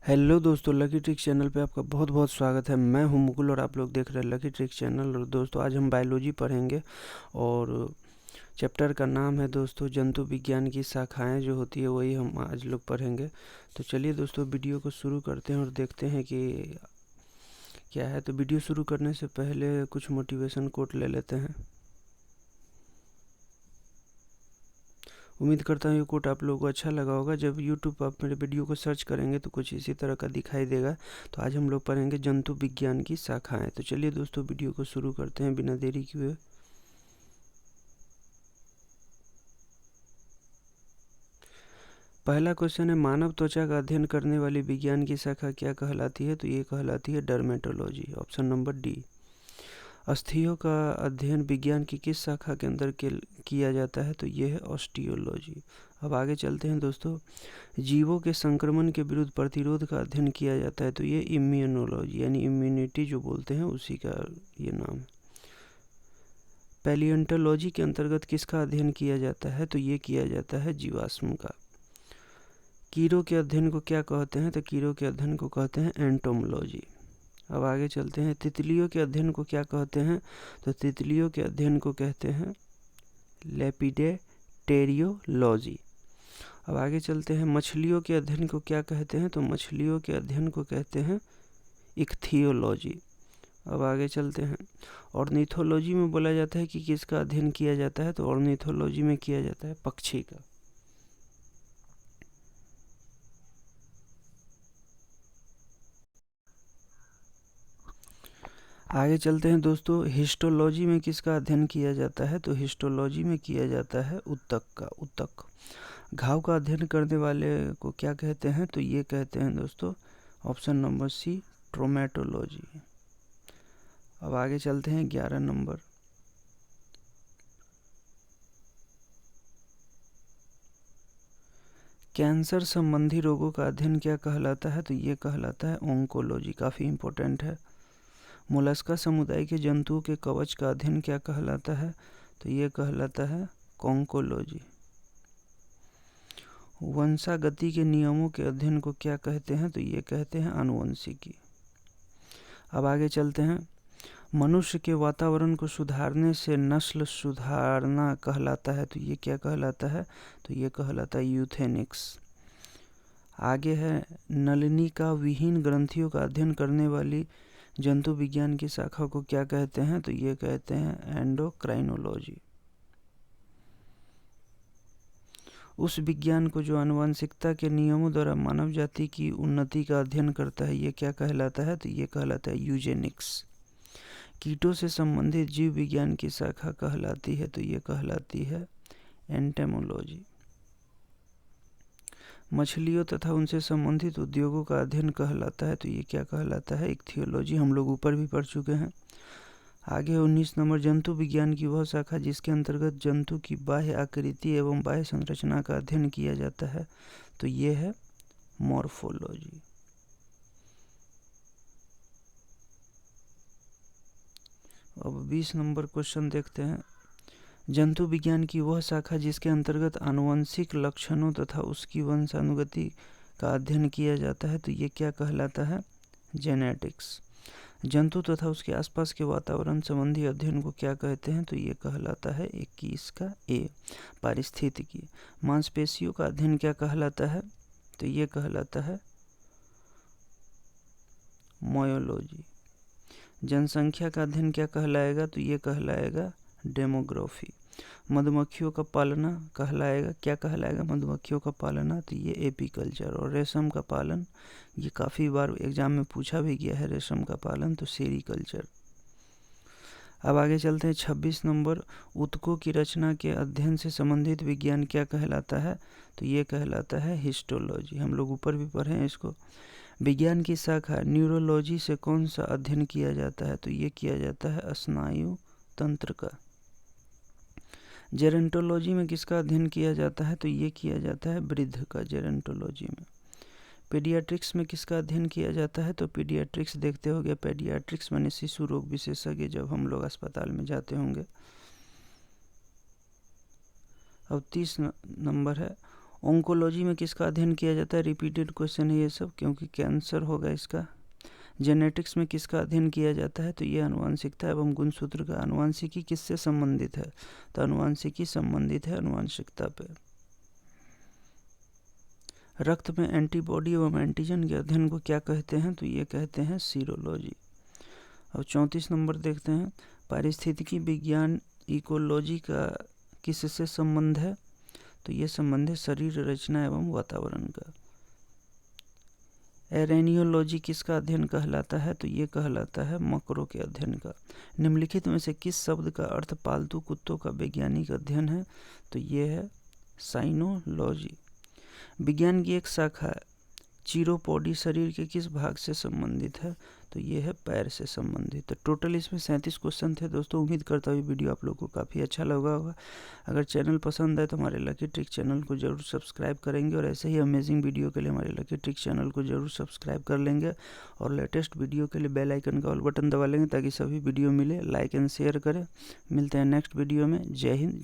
Hello दोस्तों, lucky tricks channel पे आपका बहुत बहुत स्वागत है। मैं हूं मुकुल और आप लोग देख रहे हैं लकी ट्रिक्स चैनल। और दोस्तों आज हम बायोलॉजी पढ़ेंगे और चैप्टर का नाम है दोस्तों जंतु विज्ञान की शाखाएं जो होती है वही हम आज लोग पढ़ेंगे। तो चलिए दोस्तों वीडियो को शुरू करते हैं और देखते हैं कि क्या है। तो वीडियो शुरू करने से पहले कुछ मोटिवेशन कोट ले लेते हैं। उम्मीद करता हूँ ये कोट आप लोगों को अच्छा लगा होगा। जब यूट्यूब पर आप मेरे वीडियो को सर्च करेंगे तो कुछ इसी तरह का दिखाई देगा। तो आज हम लोग पढ़ेंगे जंतु विज्ञान की शाखाएं। तो चलिए दोस्तों वीडियो को शुरू करते हैं बिना देरी किए। पहला क्वेश्चन है, मानव त्वचा का अध्ययन करने वाली विज्ञान की शाखा क्या कहलाती है? तो ये कहलाती है डर्मेटोलॉजी, ऑप्शन नंबर डी। अस्थियों का अध्ययन विज्ञान की किस शाखा के अंदर किया जाता है? तो ये है ऑस्टियोलॉजी। अब आगे चलते हैं दोस्तों। जीवों के संक्रमण के विरुद्ध प्रतिरोध का अध्ययन किया जाता है, तो ये इम्यूनोलॉजी यानी इम्यूनिटी जो बोलते हैं उसी का ये नाम है। पैलियोंटोलॉजी के अंतर्गत किसका अध्ययन किया जाता है? तो ये किया जाता है जीवाश्म का। कीड़ों के अध्ययन को क्या कहते हैं? तो कीड़ों के अध्ययन को कहते हैं एंटोमोलॉजी। अब आगे चलते हैं। तितलियों के अध्ययन को क्या कहते हैं? तो तितलियों के अध्ययन को कहते हैं लेपिडेटेरियोलॉजी। अब आगे चलते हैं। मछलियों के अध्ययन को क्या कहते हैं? तो मछलियों के अध्ययन को कहते हैं इक्थियोलॉजी। अब आगे चलते हैं। ऑर्निथोलॉजी में बोला जाता है कि किसका अध्ययन किया जाता है? तो ऑर्निथोलॉजी में किया जाता है पक्षी का। आगे चलते हैं दोस्तों। हिस्टोलॉजी में किसका अध्ययन किया जाता है? तो हिस्टोलॉजी में किया जाता है ऊतक का। ऊतक। घाव का अध्ययन करने वाले को क्या कहते हैं? तो ये कहते हैं दोस्तों ऑप्शन नंबर सी, ट्रोमेटोलॉजी। अब आगे चलते हैं 11 नंबर। कैंसर संबंधी रोगों का अध्ययन क्या कहलाता है? तो ये कहलाता है ओंकोलॉजी। काफ़ी इम्पोर्टेंट है। मोलस्का समुदाय के जंतुओं के कवच का अध्ययन क्या कहलाता है? तो ये कहलाता है कॉन्कोलॉजी। वंशागति के नियमों के अध्ययन को क्या कहते हैं? तो ये कहते हैं आनुवंशिकी। अब आगे चलते हैं। मनुष्य के वातावरण को सुधारने से नस्ल सुधारना कहलाता है, तो ये क्या कहलाता है? तो ये कहलाता है यूथेनिक्स। आगे है, नलिनिका विहीन ग्रंथियों का अध्ययन करने वाली जंतु विज्ञान की शाखा को क्या कहते हैं? तो ये कहते हैं एंडोक्राइनोलॉजी। उस विज्ञान को जो आनुवंशिकता के नियमों द्वारा मानव जाति की उन्नति का अध्ययन करता है, ये क्या कहलाता है? तो ये कहलाता है यूजेनिक्स। कीटों से संबंधित जीव विज्ञान की शाखा कहलाती है, तो ये कहलाती है एंटेमोलॉजी। मछलियों तथा उनसे संबंधित उद्योगों का अध्ययन कहलाता है, तो ये क्या कहलाता है? इक्थियोलॉजी। हम लोग ऊपर भी पढ़ चुके हैं। आगे 19 नंबर। जंतु विज्ञान की वह शाखा जिसके अंतर्गत जंतु की बाह्य आकृति एवं बाह्य संरचना का अध्ययन किया जाता है, तो ये है मॉर्फोलॉजी। अब 20 नंबर क्वेश्चन देखते हैं। जंतु विज्ञान की वह शाखा जिसके अंतर्गत आनुवंशिक लक्षणों तथा उसकी वंशानुगति का अध्ययन किया जाता है, तो ये क्या कहलाता है? जेनेटिक्स। जंतु तथा उसके आसपास के वातावरण संबंधी अध्ययन को क्या कहते हैं? तो ये कहलाता है 21 का ए, पारिस्थितिकी। मांसपेशियों का अध्ययन क्या कहलाता है? तो ये कहलाता है मोयोलॉजी। जनसंख्या का अध्ययन क्या कहलाएगा? तो ये कहलाएगा डेमोग्राफी। मधुमक्खियों का पालना कहलाएगा, क्या कहलाएगा? मधुमक्खियों का पालना, तो ये एपीकल्चर। और रेशम का पालन, ये काफ़ी बार एग्जाम में पूछा भी गया है, रेशम का पालन, तो सेरीकल्चर। अब आगे चलते हैं 26 नंबर। ऊतकों की रचना के अध्ययन से संबंधित विज्ञान क्या कहलाता है? तो ये कहलाता है हिस्टोलॉजी। हम लोग ऊपर भी पढ़े हैं इसको। विज्ञान की शाखा न्यूरोलॉजी से कौन सा अध्ययन किया जाता है? तो ये किया जाता है स्नायु तंत्र का। जेरेंटोलॉजी में किसका अध्ययन किया जाता है? तो ये किया जाता है वृद्ध का, जेरेंटोलॉजी में। पीडियाट्रिक्स में किसका अध्ययन किया जाता है? तो पीडियाट्रिक्स देखते होंगे, पीडियाट्रिक्स माने शिशु रोग विशेषज्ञ, जब हम लोग अस्पताल में जाते होंगे। अब 30 नंबर है। ओंकोलॉजी में किसका अध्ययन किया जाता है? रिपीटेड क्वेश्चन है ये सब, क्योंकि कैंसर होगा इसका। जेनेटिक्स में किसका अध्ययन किया जाता है? तो ये आनुवंशिकता एवं गुणसूत्र का। आनुवंशिकी किससे संबंधित है? तो आनुवंशिकी संबंधित है आनुवंशिकता पे। रक्त में एंटीबॉडी एवं एंटीजन के अध्ययन को क्या कहते हैं? तो ये कहते हैं सीरोलॉजी। अब 34 नंबर देखते हैं, पारिस्थितिकी विज्ञान इकोलॉजी का किससे संबंध है? तो ये संबंध है शरीर रचना एवं वातावरण का। एरेनियोलॉजी किसका अध्ययन कहलाता है? तो ये कहलाता है मकरों के अध्ययन का। निम्नलिखित में से किस शब्द का अर्थ पालतू कुत्तों का वैज्ञानिक अध्ययन है? तो ये है साइनोलॉजी। विज्ञान की एक शाखा चिरोपोडी शरीर के किस भाग से संबंधित है? तो ये है पैर से संबंधित। तो टोटल इसमें 37 क्वेश्चन थे दोस्तों। उम्मीद करता हूँ वीडियो आप लोगों को काफ़ी अच्छा लगा होगा। अगर चैनल पसंद आए तो हमारे लकी ट्रिक चैनल को जरूर सब्सक्राइब करेंगे, और ऐसे ही अमेजिंग वीडियो के लिए हमारे लकी ट्रिक चैनल को जरूर सब्सक्राइब कर लेंगे, और लेटेस्ट वीडियो के लिए बेल आइकन का ऑल बटन दबा लेंगे ताकि सभी वीडियो मिले। लाइक एंड शेयर करें। मिलते हैं नेक्स्ट वीडियो में। जय हिंद।